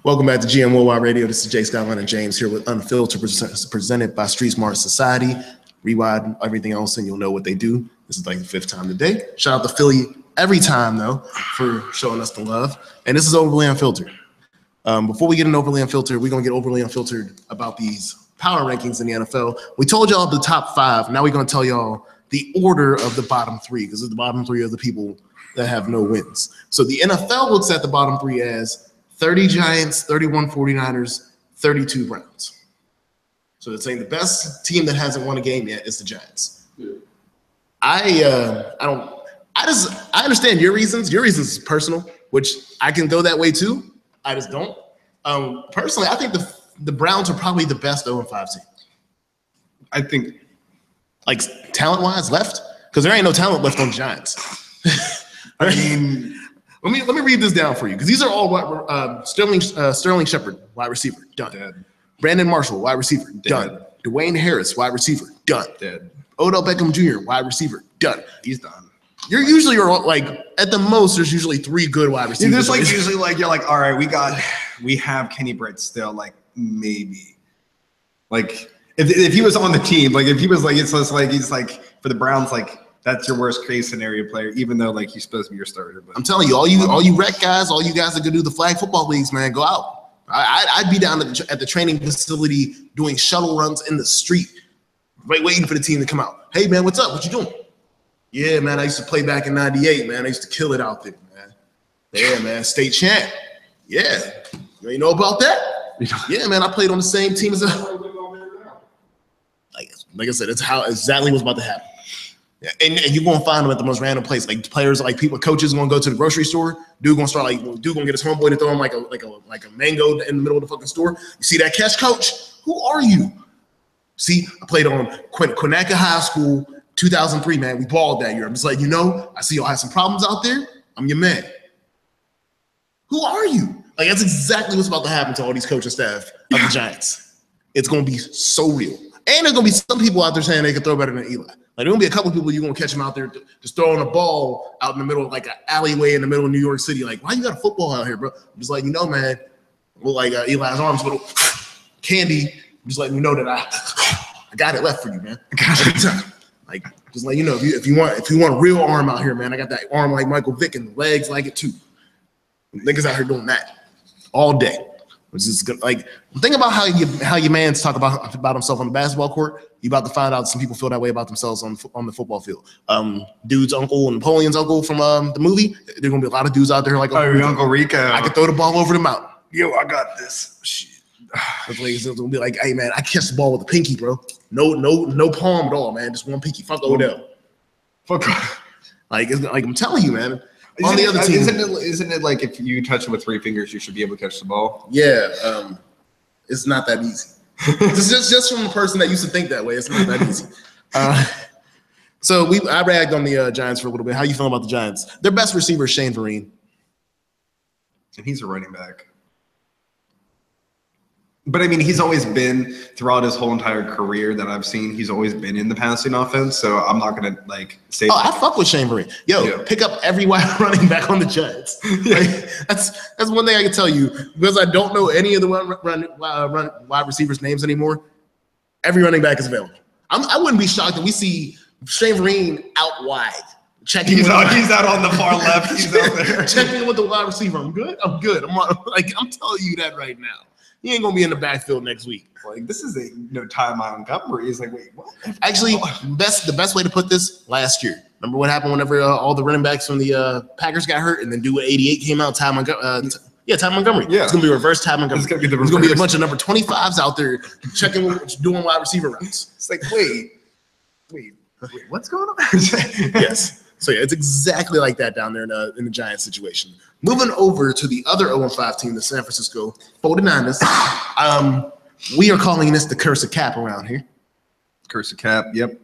Welcome back to GMOY Radio. This is Jay Scotland and James here with UnFiltered, presented by Street Smart Society. Rewind everything else and you'll know what they do. This is like the 5th time today. Shout out to Philly every time, though, for showing us the love. And this is Overly Unfiltered. Before we get into Overly Unfiltered, we're going to get overly unfiltered about these power rankings in the NFL. We told y'all the top 5. Now we're going to tell y'all the order of the bottom 3, because the bottom 3 are the people that have no wins. So the NFL looks at the bottom 3 as 30 Giants, 31 49ers, 32 Browns. So they're saying the best team that hasn't won a game yet is the Giants. Yeah. I understand your reasons. Your reasons is personal, which I can go that way too. I just don't. Personally, I think the Browns are probably the best 0-5 team. I think, like talent-wise, left, because there ain't no talent left on the Giants. I mean. Let me read this down for you, because these are all Sterling Shepard, wide receiver, done. Dead. Brandon Marshall, wide receiver, done. Dwayne Harris, wide receiver, done. Dead. Odell Beckham Jr., wide receiver, done. He's done. You're usually like at the most. There's usually 3 good wide receivers. There's like usually like you're like, all right, we have Kenny Britt still, like maybe, like if he was on the team, like if he was like it's like he's like for the Browns, like. That's your worst case scenario player, even though like he's supposed to be your starter. But I'm telling you, all you rec guys, all you guys that can do the flag football leagues, man, go out. I'd be down at the training facility doing shuttle runs in the street, right, waiting for the team to come out. Hey man, what's up? What you doing? Yeah, man, I used to play back in '98, man. I used to kill it out there, man. Yeah, man, state champ. Yeah, you know about that? Yeah, man, I played on the same team as like I said, it's how exactly what's about to happen. Yeah, and you're gonna find them at the most random place. Like players, like people, coaches gonna go to the grocery store. Dude gonna get his homeboy to throw him like a mango in the middle of the fucking store. You see that catch, coach? Who are you? See, I played on Quinnaca High School, 2003. Man, we balled that year. I'm just like, I see y'all have some problems out there. I'm your man. Who are you? Like that's exactly what's about to happen to all these coaching staff of the Giants. It's gonna be so real, and there's gonna be some people out there saying they can throw better than Eli. Like, there's going to be a couple of people you're going to catch them out there just throwing a ball out in the middle of, like, an alleyway in the middle of New York City. Like, why you got a football out here, bro? I'm just like, man, well, like Eli's arms, little candy. I'm just letting you know that I got it left for you, man. I got it. Like, just let you know, if you want a real arm out here, man, I got that arm like Michael Vick and legs like it, too. Niggas out here doing that all day. Which is good. Like, think about how your man's talk about himself on the basketball court. You about to find out some people feel that way about themselves on the football field. Dude's uncle and Napoleon's uncle from the movie. There gonna be a lot of dudes out there like, Uncle Rico. I can throw the ball over the mountain. Yo, I got this. Shit. It's gonna be like, hey man, I catch the ball with a pinky, bro. No palm at all, man. Just one pinky. Fuck Odell. Fuck. Like I'm telling you, man. On the other team, isn't it like if you touch it with 3 fingers, you should be able to catch the ball? Yeah, it's not that easy. just from a person that used to think that way, it's not that easy. So I ragged on the Giants for a little bit. How you feeling about the Giants? Their best receiver is Shane Vereen, and he's a running back. But I mean, he's always been throughout his whole entire career that I've seen. He's always been in the passing offense, so I'm not gonna like say. Oh, I fuck with Shane Vereen. Pick up every wide running back on the Giants. Like, that's one thing I can tell you, because I don't know any of the wide receivers' names anymore. Every running back is available. I wouldn't be shocked if we see Shane Vereen out wide. He's out on the far left. He's out there checking with the wide receiver. I'm good. I'm telling you that right now. He ain't gonna be in the backfield next week. Like, this is Ty Montgomery. He's like, wait, what? Actually, the best way to put this, last year. Remember what happened whenever all the running backs from the Packers got hurt, and then Dude 88 came out. Ty Montgomery. Yeah, it's gonna be reverse Ty Montgomery. It's gonna be a bunch of number 25s out there doing wide receiver routes. It's like, wait, what's going on? Yes. So yeah, it's exactly like that down there in the Giants situation. Moving over to the other 0-5 team, the San Francisco 49ers. We are calling this the curse of Cap around here. Curse of Cap, yep.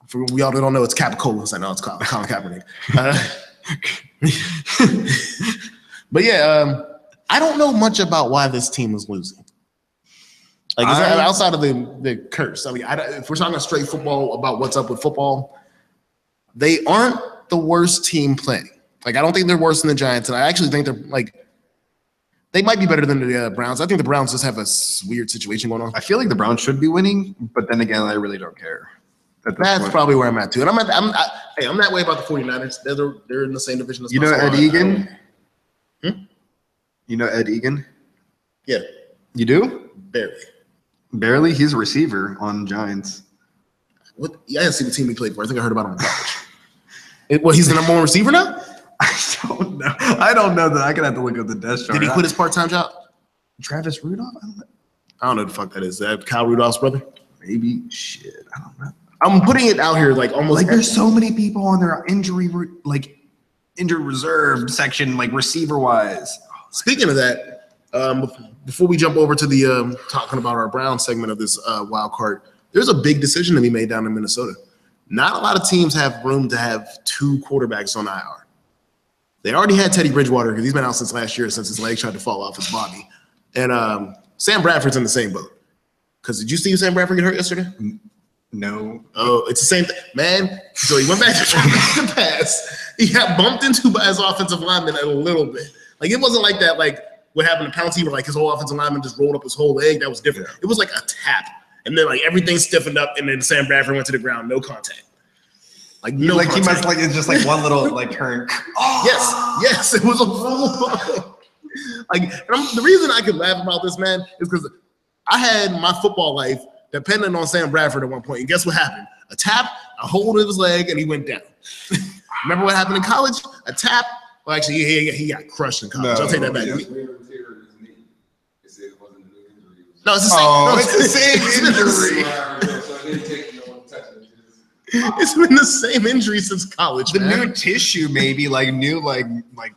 For we all don't know, it's Capicola. I know it's Colin Kaepernick. But yeah, I don't know much about why this team is losing. Like outside of the curse. I mean, if we're talking straight football about what's up with football, they aren't the worst team playing. Like, I don't think they're worse than the Giants, and I actually think They might be better than the Browns. I think the Browns just have a weird situation going on. I feel like the Browns should be winning, but then again, I really don't care. That's probably where I'm at too. And I'm that way about the 49ers. They're in the same division as you know Ed Egan. Hmm? You know Ed Egan? Yeah. You do? Barely. Barely? He's a receiver on Giants. What? I didn't see the team he played for. I think I heard about him in college. He's the number one receiver now? I don't know that. I'm gonna have to look up the death chart. Did he quit his part-time job? Travis Rudolph? I don't know who the fuck that is. Is that Kyle Rudolph's brother? Maybe. Shit. I don't know. I'm putting it out here like almost like there's so many people on their injury reserve section, like receiver wise. Speaking of that, before we jump over to the talking about our Brown segment of this wild card, there's a big decision to be made down in Minnesota. Not a lot of teams have room to have 2 quarterbacks on IR. They already had Teddy Bridgewater because he's been out since last year, since his leg tried to fall off his body. And Sam Bradford's in the same boat. Because did you see Sam Bradford get hurt yesterday? No. Oh, it's the same thing. Man, so he went back to try to pass. He got bumped into by his offensive lineman a little bit. Like, it wasn't like that, like what happened to Pouncey, where like his whole offensive lineman just rolled up his whole leg. That was different. It was like a tap. And then like everything stiffened up, and then Sam Bradford went to the ground, no contact. Like no like contact. He must like it's just like one little like turn. Oh! Yes, it was a full like, and the reason I could laugh about this, man, is because I had my football life depending on Sam Bradford at one point. And guess what happened? A tap, a hold of his leg, and he went down. Remember what happened in college? A tap. Well, actually, he got crushed in college. I'll take that back. No, it's the same. Oh, no, it's the same injury. It's been the same injury since college. The man. new tissue, maybe like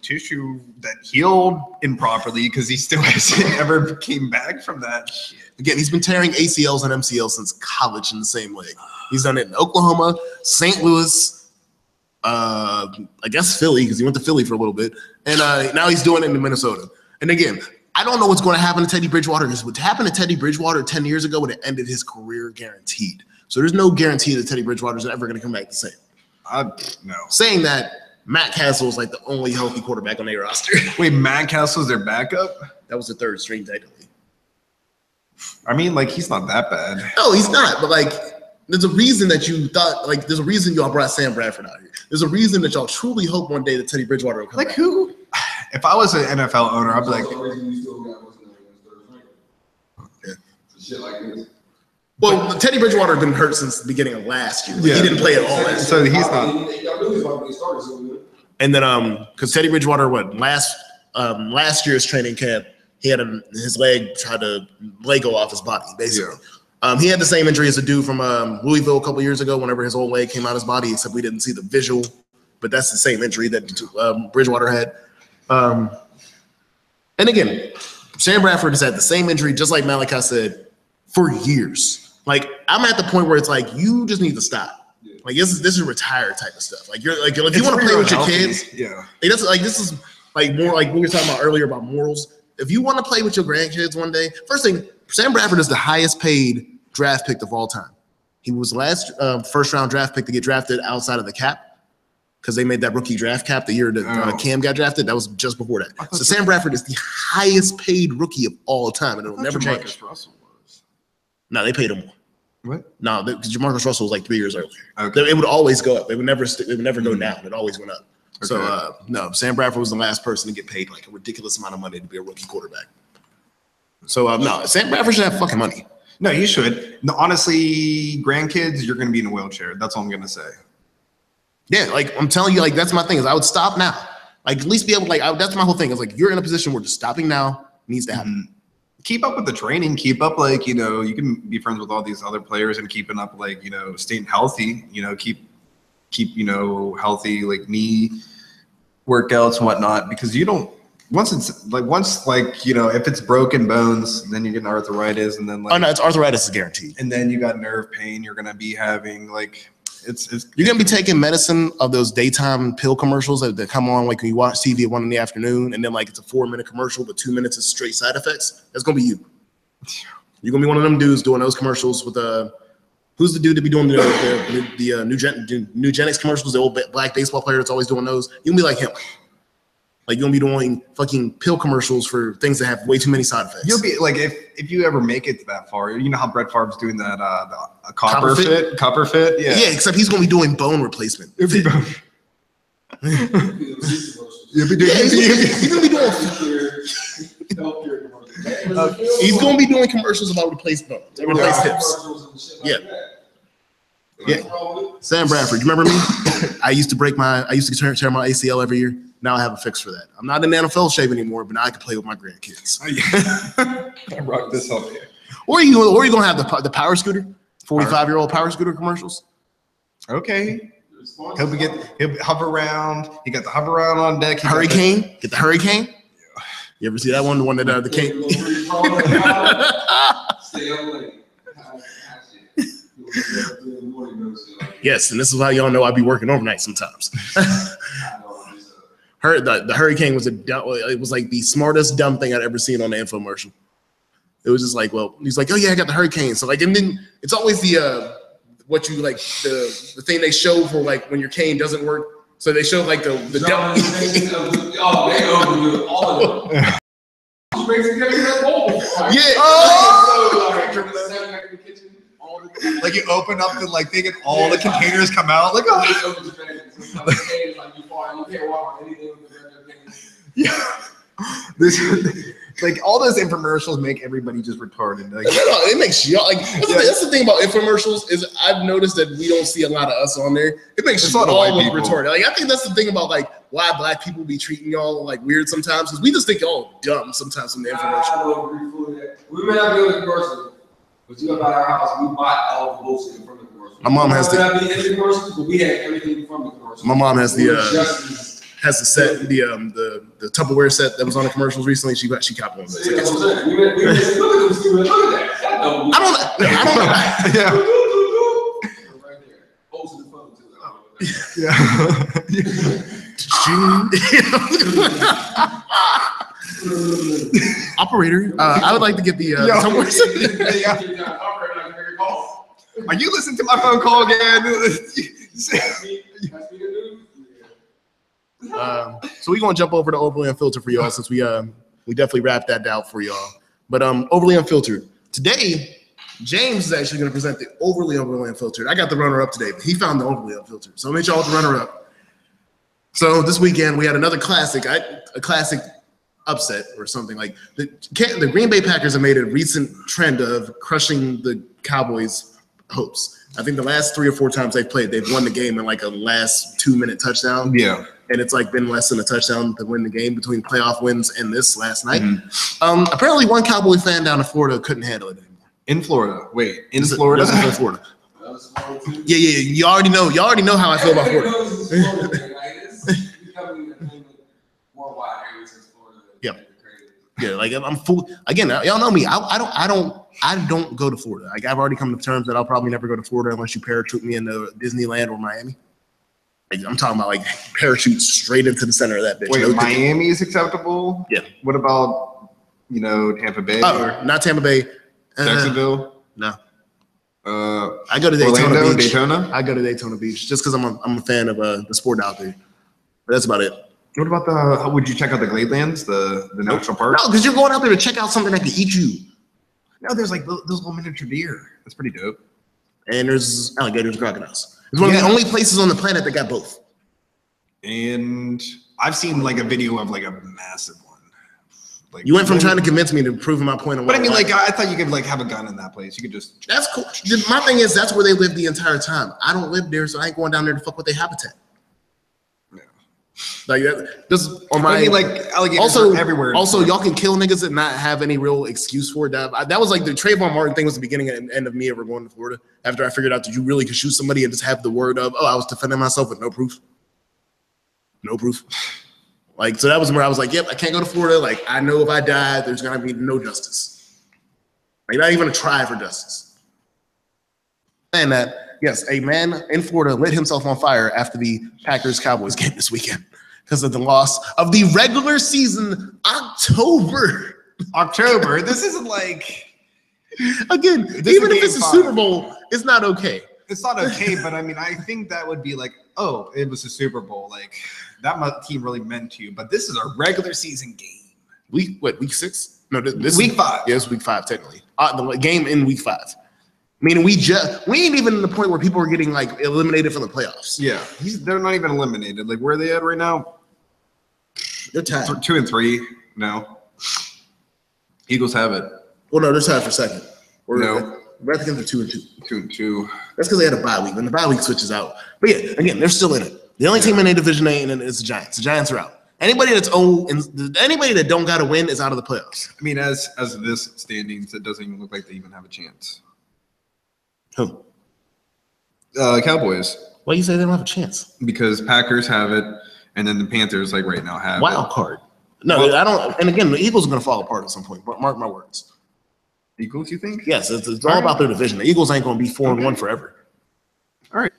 tissue that healed improperly because he still hasn't ever came back from that shit. Again, he's been tearing ACLs and MCLs since college in the same leg. He's done it in Oklahoma, St. Louis, I guess Philly, because he went to Philly for a little bit, and now he's doing it in Minnesota. And again, I don't know what's going to happen to Teddy Bridgewater, because what happened to Teddy Bridgewater 10 years ago would have ended his career guaranteed. So there's no guarantee that Teddy Bridgewater is ever going to come back the same. No. Saying that, Matt Castle is like the only healthy quarterback on their roster. Wait, Matt Castle's their backup? That was the third string, technically. I mean, like, he's not that bad. No, he's not. But, like, there's a reason that you thought, like, there's a reason y'all brought Sam Bradford out here. There's a reason that y'all truly hope one day that Teddy Bridgewater will come back. Like, who? If I was an NFL owner, I'd be like, yeah. Shit like this. Well, Teddy Bridgewater had been hurt since the beginning of last year. Like, Yeah. He didn't play at all last year. so he's not. Y'all knew he was about to get started soon. And then, because Teddy Bridgewater, last year's training camp, he had his leg tried to go off his body, basically. Yeah. He had the same injury as a dude from Louisville a couple years ago. Whenever his whole leg came out of his body, except we didn't see the visual. But that's the same injury that Bridgewater had. And again, Sam Bradford has had the same injury, just like Malachi said, for years. Like, I'm at the point where it's like, you just need to stop. Yeah. Like, this is retired type of stuff. Like, you're like, if you want to play with your kids, yeah. Like, this is like more like we were talking about earlier about morals. If you want to play with your grandkids one day, first thing, Sam Bradford is the highest paid draft pick of all time. He was the last first round draft pick to get drafted outside of the cap, because they made that rookie draft cap the year that Cam got drafted. That was just before that. So Sam Bradford is the highest paid rookie of all time, and it'll never change. Russell was. No, they paid him more. What? No, because Jamarcus Russell was like 3 years earlier. Okay. It would always go up. It would never go down. It always went up. Okay. So no, Sam Bradford was the last person to get paid like a ridiculous amount of money to be a rookie quarterback. So no, Sam Bradford should have fucking money. No, you should. No, honestly, grandkids, you're going to be in a wheelchair. That's all I'm going to say. Yeah, like I'm telling you, like that's my thing is I would stop now. Like at least be able to that's my whole thing. Is like you're in a position where just stopping now needs to happen. Mm-hmm. Keep up with the training. Keep up, like, you can be friends with all these other players and keeping up, like, staying healthy. Keep healthy, like knee workouts and whatnot, because you don't. Once if it's broken bones, then you get arthritis, and then no, it's arthritis is guaranteed. And then you got nerve pain. You're gonna be having you're gonna be taking medicine of those daytime pill commercials that come on like when you watch TV at 1 in the afternoon, and then like it's a 4-minute commercial, but 2 minutes is straight side effects. That's gonna be you. You're gonna be one of them dudes doing those commercials with who's the dude to be doing the Nugenics commercials? The old black baseball player that's always doing those. You can be like him. Like you're gonna be doing fucking pill commercials for things that have way too many side effects. You'll be like, if you ever make it that far, you know how Brett Favre's doing that the copper fit? Copper fit? Yeah. Yeah, except he's gonna be doing bone replacement. It'll be bone. He's gonna be doing he's gonna be doing commercials about replace bones, replace hips. Yeah. Sam Bradford, you remember me? I used to tear my ACL every year. Now I have a fix for that. I'm not in the NFL shape anymore, but now I can play with my grandkids. I rock this up here. Or you gonna have the power scooter, 45-year-old power scooter commercials. Okay. He'll hover around. He got the hover around on deck. Hurricane. Get the hurricane. Yeah. You ever see that one? The one that the king. Stay up late. Yes, and this is how y'all know I be working overnight sometimes. The hurricane was it was like the smartest dumb thing I'd ever seen on the infomercial. It was just like, well, he's like, oh yeah, I got the hurricane. So like, and then it's always the what you like the thing they show for like when your cane doesn't work. So they show like the dumb. Oh, they overdo all of them. Like you open up the like thing and all the containers come out. Like, oh. Yeah. Like all those infomercials make everybody just retarded. Like, it makes you like that's the thing about infomercials is I've noticed that we don't see a lot of us on there. It makes you all look retarded. Like I think that's the thing about like why black people be treating y'all like weird sometimes because we just think y'all dumb sometimes in the infomercial. I don't agree with that. We may not be able to commercial, but you go by our house, we buy all the bullshit from the commercial. My mom has the commercials, but we have everything from the commercial. My mom has the set, the Tupperware set that was on the commercials recently. She copped one of those. Look at that. I don't know. Yeah. Right there. Posting the phone too. Operator, I would like to get the Tupperware set. Are you listening to my phone call again? So we're gonna jump over to Overly Unfiltered for y'all since we definitely wrapped that out for y'all. But Overly Unfiltered today, James is actually gonna present the Overly Unfiltered. I got the runner up today, but he found the Overly Unfiltered. So I'll make y'all the runner up. So this weekend we had another classic, a classic upset or something like the Green Bay Packers have made a recent trend of crushing the Cowboys' hopes. I think the last 3 or 4 times they've played, they've won the game in like a last 2-minute touchdown. Yeah. And it's like been less than a touchdown to win the game between playoff wins and this last night. Mm-hmm. Apparently one Cowboy fan down in Florida couldn't handle it anymore. In Florida. Wait, in Florida? This is in Florida. Yeah. You already know how I feel about Florida. Yeah, like I'm full. Again, y'all know me. I don't go to Florida. Like I've already come to terms that I'll probably never go to Florida unless you parachute me into Disneyland or Miami. Like, I'm talking about like parachute straight into the center of that bitch. Wait, Miami is acceptable? Yeah. What about Tampa Bay? Oh, not Tampa Bay. Jacksonville? No. I go to Daytona Beach. Daytona? I go to Daytona Beach just because I'm a fan of the sport out there. But that's about it. What about would you check out the Gladelands, the national park? No, because you're going out there to check out something that can eat you. No, there's like those little miniature deer. That's pretty dope. And there's alligators and crocodiles. It's one of the only places on the planet that got both. And I've seen like a video of like a massive one. Like you went from trying to convince me to prove my point. But I mean, like I thought you could like have a gun in that place. You could just. That's cool. My thing is that's where they live the entire time. I don't live there, so I ain't going down there to fuck with their habitat. Like that, just on my. I mean, like alligators also are everywhere. Also, y'all can kill niggas and not have any real excuse for it. That was like the Trayvon Martin thing was the beginning and end of me ever going to Florida. After I figured out that you really could shoot somebody and just have the word of, oh, I was defending myself with no proof. No proof. Like so, that was where I was like, yep, I can't go to Florida. Like I know if I die, there's gonna be no justice. Like not even a try for justice. And that. Yes, a man in Florida lit himself on fire after the Packers-Cowboys game this weekend because of the loss of the regular season October. This isn't like again. Even if it's a Super Bowl, it's not okay. It's not okay, but I mean, I think that would be like, oh, it was a Super Bowl. Like that team really meant to you. But this is a regular season game. Week 6? No, this Week is, 5. Yeah, it's week 5 technically. The game in week 5. Meaning we ain't even in the point where people are getting like eliminated from the playoffs. Yeah, they're not even eliminated. Like where are they at right now? They're tied. 2-3. No, Eagles have it. Well, no, they're tied for second. No, Redskins are 2-2. 2-2. That's because they had a bye week. When the bye week switches out, but yeah, again, they're still in it. The only team in a division ain't in it is the Giants. The Giants are out. Anybody that don't got to win is out of the playoffs. I mean, as this standings, it doesn't even look like they even have a chance. Who? Cowboys. Why you say they don't have a chance? Because Packers have it, and then the Panthers, like right now, have wild it. card. No, I don't. And again, the Eagles are going to fall apart at some point. Mark my words. Eagles, you think? Yes, it's all about their division. The Eagles ain't going to be 4-1 forever. All right.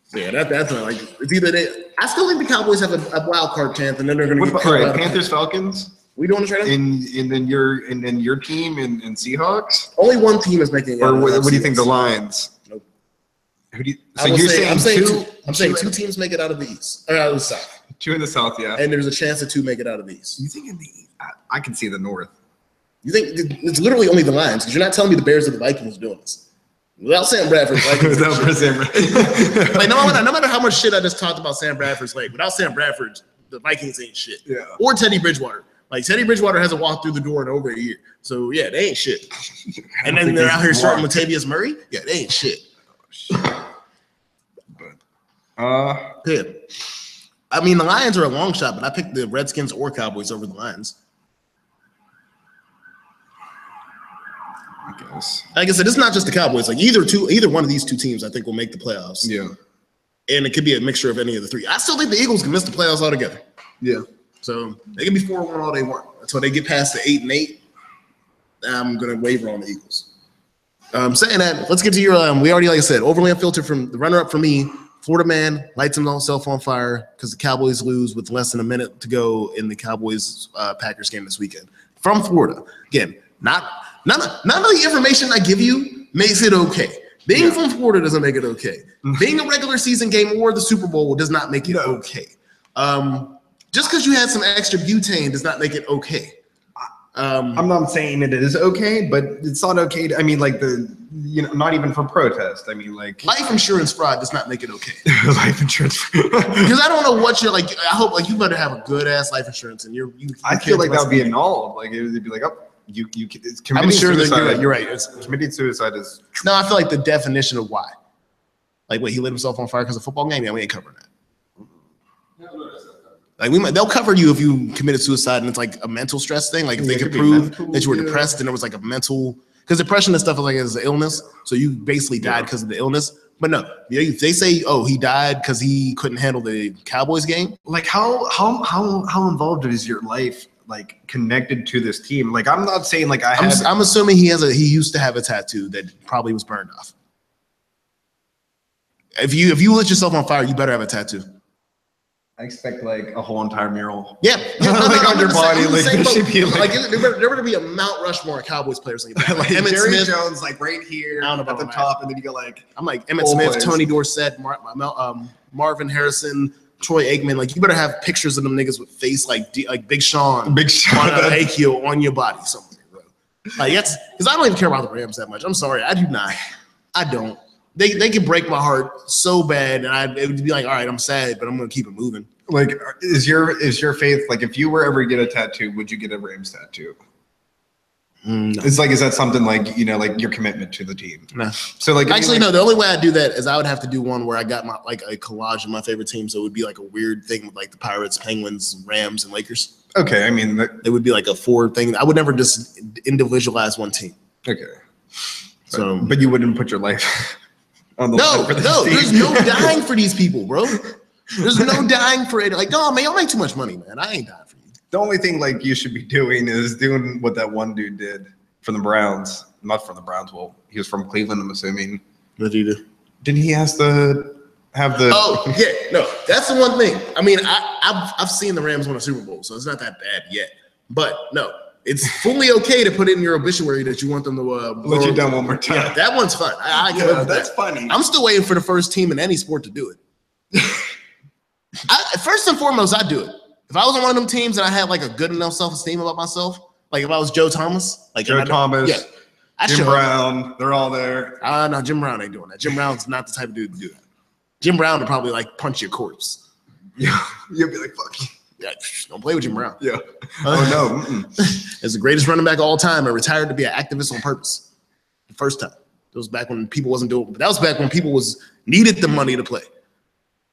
So yeah, that's not like it's either they. I still think the Cowboys have a wild card chance, and then they're going to get all right, Panthers, Falcons. We doing this right now? And then your team and Seahawks. Only one team is making it. Or what do you think? The Lions. Nope. Who do you? So I'm saying two teams make it out of the East or out of the South. 2 in the South, yeah. And there's a chance that 2 make it out of the East. You think in the? I can see the North. You think it's literally only the Lions? Because you're not telling me the Bears or the Vikings doing this. Without Sam Bradford, like no matter how much shit I just talked about Sam Bradford's like, without Sam Bradford, the Vikings ain't shit. Yeah. Or Teddy Bridgewater. Like Teddy Bridgewater hasn't walked through the door in over a year. So yeah, they ain't shit. And then they're out here starting Latavius Murray. Yeah, they ain't shit. Yeah. I mean, the Lions are a long shot, but I picked the Redskins or Cowboys over the Lions. I guess. Like I said, it's not just the Cowboys. Like either one of these 2 teams, I think, will make the playoffs. Yeah. And it could be a mixture of any of the 3. I still think the Eagles can miss the playoffs altogether. Yeah. So they can be 4-1 all they want. Until they get past the 8-8, I'm gonna waver on the Eagles. Saying that, let's get to your we already, like I said, overly unfiltered from the runner-up for me. Florida man lights himself on fire because the Cowboys lose with less than a minute to go in the Cowboys Packers game this weekend. From Florida. Again, none of the information I give you makes it okay. Being from Florida doesn't make it okay. Being a regular season game or the Super Bowl does not make it okay. Just because you had some extra butane does not make it okay. I'm not saying it is okay, but it's not okay. I mean, like not even for protest. I mean, like life insurance fraud does not make it okay. Life insurance. Because I don't know what you're like. I hope like you better have a good ass life insurance, and you I feel like that would be annulled. Like it would be like, oh, you. I'm sure that you're right. Committing suicide is. No, I feel like the definition of why. Like, wait, he lit himself on fire because of a football game? Yeah, we ain't covering that. Like they'll cover you if you committed suicide and it's like a mental stress thing. Like if they could prove that you were depressed and it was like a mental, because depression and stuff is like as an illness. So you basically died because of the illness. But no, if they say, oh, he died because he couldn't handle the Cowboys game. Like how involved is your life like connected to this team? Like I'm not saying like I'm assuming he used to have a tattoo that probably was burned off. If you lit yourself on fire, you better have a tattoo. I expect like a whole entire mural. Yeah, on your body. There better be a Mount Rushmore of Cowboys players like like Emmett Jerry Smith, Jones, like right here at the top, and then you go like I'm like Emmett Smith, players. Tony Dorsett, Marvin Harrison, Troy Aikman. Like you better have pictures of them niggas with face like Big Sean, on Akio on your body somewhere, bro. Like that's because I don't even care about the Rams that much. I'm sorry, I do not. I don't. They can break my heart so bad, and it would be like, all right, I'm sad, but I'm gonna keep it moving. Like, is your faith like if you were ever to get a tattoo, would you get a Rams tattoo? No. It's like, is that something like like your commitment to the team? No. So like, actually, no. The only way I do that is I would have to do one where I got my like a collage of my favorite team, so it would be like a weird thing with like the Pirates, Penguins, Rams, and Lakers. Okay, I mean, it would be like a 4 thing. I would never just individualize one team. Okay. So, but you wouldn't put your life. No, there's no dying for these people, bro. There's no dying for it. Like, oh man, y'all make too much money, man. I ain't dying for you. The only thing like you should be doing is doing what that one dude did from the Browns. Not from the Browns. Well, he was from Cleveland, I'm assuming. What did he do? Didn't he have the? Oh yeah, no, that's the one thing. I mean, I've seen the Rams win a Super Bowl, so it's not that bad yet. But no, it's fully okay to put in your obituary that you want them to let you down one more time. Yeah, that one's fun. I can live with that's that. funny. I'm still waiting for the first team in any sport to do it. First and foremost, I do it. If I was on one of them teams and I had like a good enough self-esteem about myself, like if I was Joe Thomas, like Joe Thomas, yeah, Jim Brown, they're all there. No, Jim Brown ain't doing that. Jim Brown's not the type of dude to do that. Jim Brown would probably like punch your corpse. Yeah, you'll be like, fuck you. Yeah, don't play with Jim Brown. Yeah. Oh no. As the greatest running back of all time, and retired to be an activist on purpose. The first time. It was back when people wasn't doing. That was back when people needed the money to play.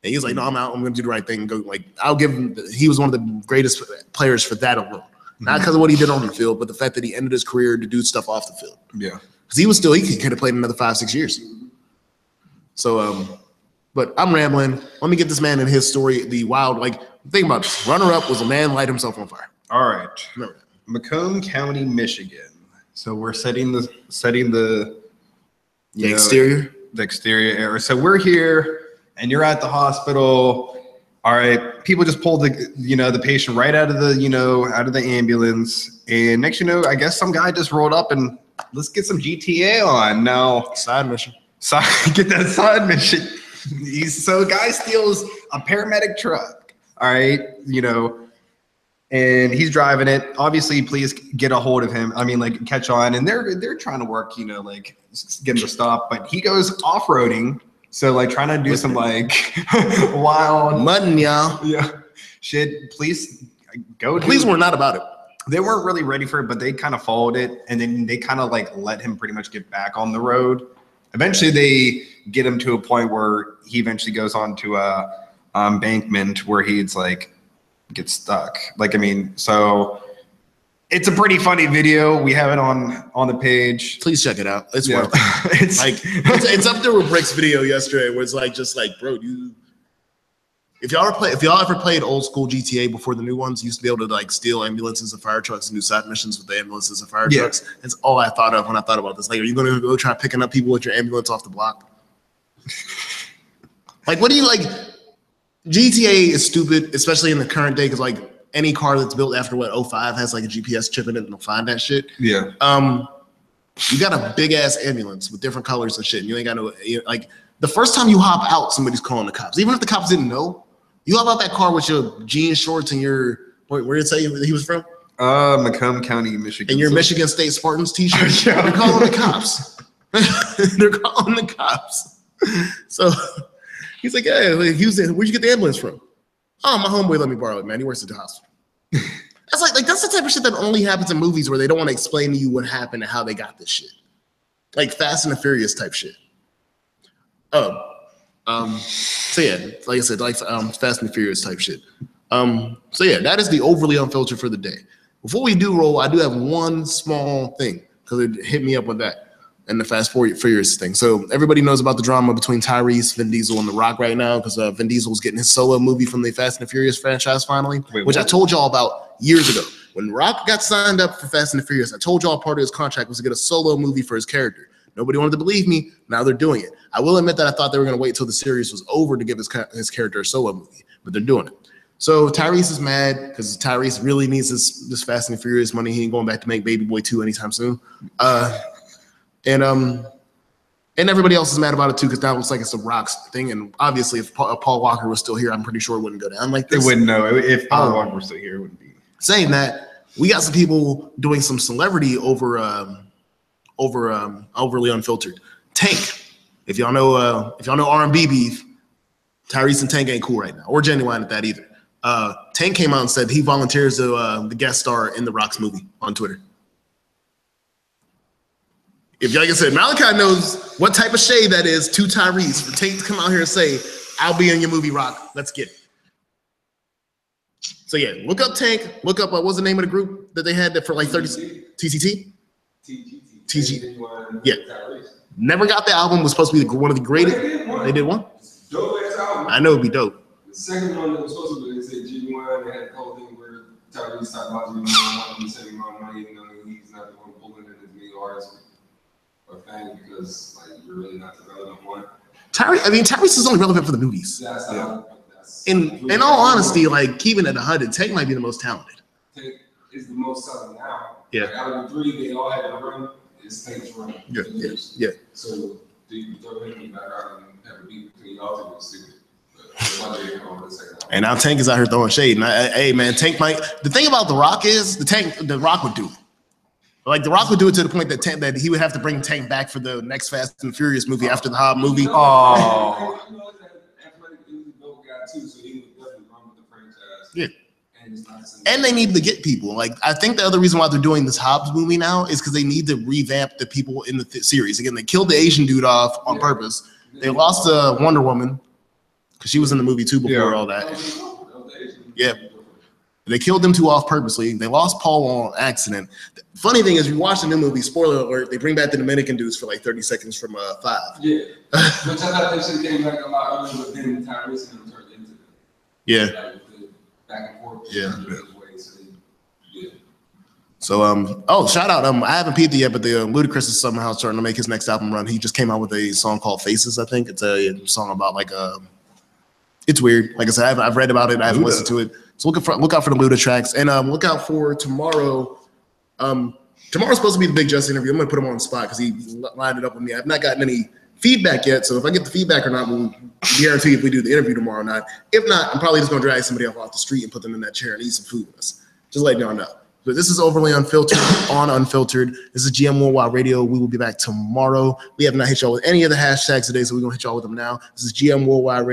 And he was like, "No, I'm out. I'm going to do the right thing and go." Like, I'll give him. He was one of the greatest players for that alone. Not because of what he did on the field, but the fact that he ended his career to do stuff off the field. Yeah. Because he could have played another 5-6 years. So, but I'm rambling. Let me get this man in his story. The wild, like, think about this. Runner-up was a man light himself on fire. All right. Remember that. Macomb County, Michigan. So we're setting the exterior. The exterior area. So we're here, and you're at the hospital. All right, people just pulled the patient right out of the ambulance, and next I guess some guy just rolled up and let's get some GTA on now. Side mission. Get that side mission. So a guy steals a paramedic truck. All right, and he's driving it. Obviously, please get a hold of him. I mean, like catch on, and they're trying to work, like get him to stop, but he goes off-roading. So like trying to do some like wild mudding, y'all. Yeah. Shit. Police were not about it. They weren't really ready for it, but they kind of followed it, and then they kind of like let him pretty much get back on the road. Eventually they get him to a point where he eventually goes on to a embankment where he's like gets stuck. Like, I mean, so it's a pretty funny video. We have it on the page. Please check it out. It's worth it. It's up there with Brick's video yesterday, where it's like just like, bro, if y'all ever played old school GTA before the new ones, you used to be able to like steal ambulances and fire trucks and do side missions with the ambulances and fire trucks. It's all I thought of when I thought about this. Like, are you gonna go try picking up people with your ambulance off the block? Like, what do you like? GTA is stupid, especially in the current day, because like any car that's built after 05 has like a GPS chip in it and they'll find that shit. Yeah. You got a big ass ambulance with different colors and shit, and you ain't got no like the first time you hop out, somebody's calling the cops. Even if the cops didn't know, you hop out that car with your jean shorts and your where did it say he was from? Macomb County, Michigan. And your Michigan State Spartans t-shirt. They're calling the cops. They're calling the cops. So he's like, "Hey, where'd you get the ambulance from?" "Oh, my homeboy let me borrow it, man. He works at the hospital." That's like that's the type of shit that only happens in movies where they don't want to explain to you what happened and how they got this shit. Like Fast and the Furious type shit. So yeah, like I said, like Fast and the Furious type shit. So yeah, that is the overly unfiltered for the day. Before we do roll, I do have one small thing because it hit me up with that and the Fast Furious thing. So everybody knows about the drama between Tyrese, Vin Diesel, and The Rock right now because Vin Diesel's getting his solo movie from the Fast and the Furious franchise finally, which I told y'all about years ago. When Rock got signed up for Fast and the Furious, I told y'all part of his contract was to get a solo movie for his character. Nobody wanted to believe me. Now they're doing it. I will admit that I thought they were going to wait till the series was over to give his character a solo movie, but they're doing it. So Tyrese is mad because Tyrese really needs this Fast and the Furious money. He ain't going back to make Baby Boy 2 anytime soon. And everybody else is mad about it too because now it looks like it's a Rock's thing. And obviously, if Paul Walker was still here, I'm pretty sure it wouldn't go down like this. They wouldn't know. If Paul Walker was still here, it wouldn't be. Saying that, we got some people doing some celebrity over overly unfiltered. Tank. If y'all know R&B beef, Tyrese and Tank ain't cool right now, or Genuine at that either. Tank came out and said he volunteers to the guest star in The Rock's movie on Twitter. If like I said, Malachi knows what type of shade that is to Tyrese for Tank to come out here and say, "I'll be in your movie, Rock. Let's get it." So yeah, look up Tank. Look up what's the name of the group that they had that for like 30 TCT. TG. Yeah. Never got the album. Was supposed to be one of the greatest. They did one. Dope ass album. I know it'd be dope. The second one that was supposed to be, they said Genuine. They had the whole thing where Tyrese talked about Genuine, the same amount of money, he's not the one pulling in his million artists or fan because like you're really not the relevant one. Tyrese is only relevant for the movies. That's in all honesty, like keeping it 100, Tank might be the most talented. Tank is the most selling now. Yeah. Like, out of the three, they all had a run. It's Tank's run. Yeah. So do you throw him back out and have a beat between y'all two? It's stupid. And now Tank is out here throwing shade. And hey, man, Tank might. The thing about The Rock is The Rock would do it. Like The Rock would do it to the point that he would have to bring Tank back for the next Fast and Furious movie after the Hobbs movie. Oh. Yeah. And they need to get people. Like, I think the other reason why they're doing this Hobbs movie now is because they need to revamp the people in the series. Again, they killed the Asian dude off on purpose. They lost Wonder Woman because she was in the movie too before all that. Yeah. They killed them two off purposely. They lost Paul on accident. The funny thing is, you watch the new movie, spoiler alert, they bring back the Dominican dudes for like 30 seconds from 5. Yeah. Which I thought that shit came back a lot earlier, but then Tyrese and them turned into them. Yeah. Like, back and forth. Yeah. Yeah. So shout out. I haven't peeped it yet, but the Ludacris is somehow starting to make his next album run. He just came out with a song called Faces, I think. It's a song about like it's weird. Like I said, I've read about it, I haven't listened to it. So look out for the Luda tracks. And look out for tomorrow. Tomorrow's supposed to be the Big Just interview. I'm gonna put him on the spot because he lined it up with me. I've not gotten any feedback yet. So if I get the feedback or not, we'll guarantee if we do the interview tomorrow or not. If not, I'm probably just gonna drag somebody off the street and put them in that chair and eat some food with us. Just letting y'all know. But this is Overly Unfiltered on Unfiltered. This is GM Worldwide Radio. We will be back tomorrow. We have not hit y'all with any of the hashtags today, so we're gonna hit y'all with them now. This is GM Worldwide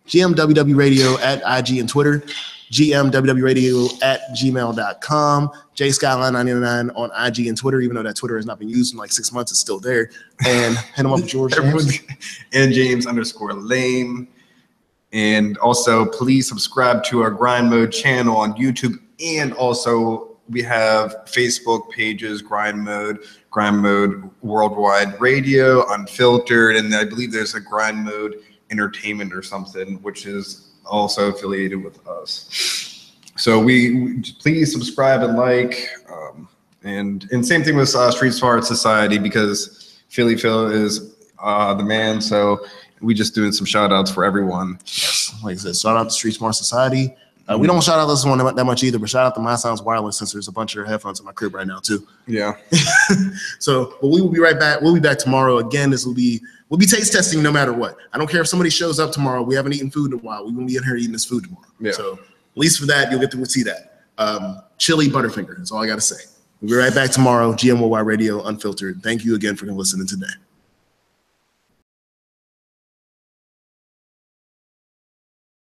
GMWW Radio at IG and Twitter, GMWW Radio at gmail.com, JSkyline99 on IG and Twitter, even though that Twitter has not been used in like 6 months, it's still there. And hit them up with George. And James_Lame. And also, please subscribe to our Grind Mode channel on YouTube. And also, we have Facebook pages, Grind Mode Worldwide Radio, Unfiltered, and I believe there's a Grind Mode Entertainment or something, which is also affiliated with us. So we please subscribe and like, and same thing with Street Smart Society, because Philly Phil is the man. So we just doing some shout outs for everyone. Yes, like I said, shout out to Street Smart Society. We don't shout out this one that much either, but shout out to My Sounds Wireless, since there's a bunch of headphones in my crib right now too. Yeah. So, but we will be right back. We'll be back tomorrow. Again, we'll be taste testing no matter what. I don't care if somebody shows up tomorrow. We haven't eaten food in a while. We will be in here eating this food tomorrow. Yeah. So at least for that, you'll get to see that. Chili Butterfinger. That's all I got to say. We'll be right back tomorrow. GM Worldwide Radio Unfiltered. Thank you again for listening today.